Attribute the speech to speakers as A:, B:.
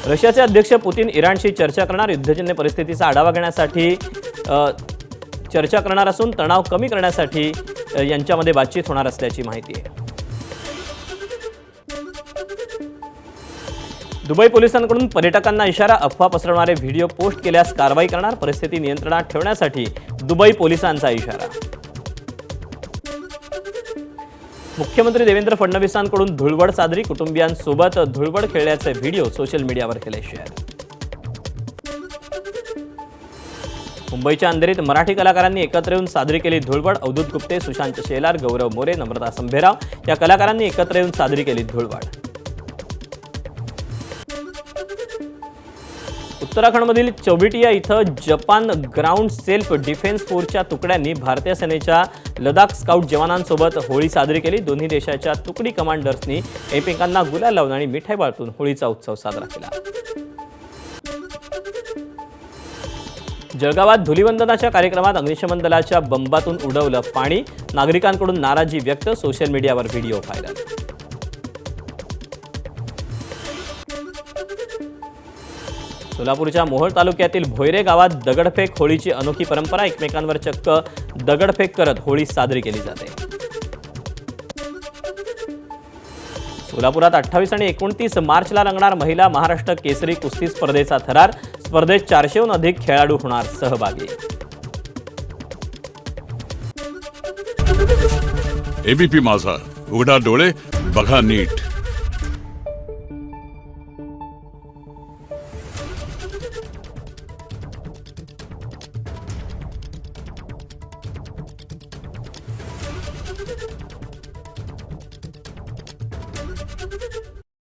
A: रशियाचे अध्यक्ष पुतीन इराणशी चर्चा करणार, युद्धजन्य परिस्थितीचा आढावा घेण्यासाठी चर्चा करणार असून तणाव कमी करण्यासाठी यांच्यामध्ये बातचीत होणार असल्याची माहिती आहे. दुबई पोलिसांकडून पर्यटकांना इशारा, अफवा पसरवणारे व्हिडिओ पोस्ट केल्यास कारवाई करणार, परिस्थिती नियंत्रणात ठेवण्यासाठी दुबई पोलिसांचा इशारा. मुख्यमंत्री देवेंद्र फडणवीसांकडून धुळवड साजरी, कुटुंबियांसोबत धुळवड खेळल्याचे व्हिडिओ सोशल मीडियावर केले शेअर. मुंबईच्या अंधेरीत मराठी कलाकारांनी एकत्र येऊन साजरी केली धुळवड, अवधूत गुप्ते, सुशांत शेलार, गौरव मोरे, नम्रता संभेराव या कलाकारांनी एकत्र येऊन साजरी केली धुळवड. उत्तराखंडमधील चौबिटिया इथं जपान ग्राउंड सेल्फ डिफेन्स फोर्सच्या तुकड्यांनी भारतीय सेनेच्या लडाख स्काउट जवानांसोबत होळी साजरी केली. दोन्ही देशाच्या तुकडी कमांडर्सनी एकमेकांना गुलाल लावून आणि मिठाई वाटून होळीचा उत्सव साजरा केला. जळगावात धुलीवंदनाच्या कार्यक्रमात अग्निशमन दलाच्या बंबातून उडवलं पाणी, नागरिकांकडून नाराजी व्यक्त, सोशल मीडियावर व्हिडिओ व्हायरल. सोलापूरच्या मोहोळ तालुक्यातील भोयरे गावात दगडफेक होळीची अनोखी परंपरा, एकमेकांवर चक्क दगडफेक करत होळी साजरी केली जाते. सोलापुरात 28 आणि 29 मार्चला रंगणार महिला महाराष्ट्र केसरी कुस्ती स्पर्धेचा थरार, स्पर्धेत 400हून अधिक खेळाडू होणार सहभागी.
B: एबीपी माझा, उघडा डोळे बघा नीट.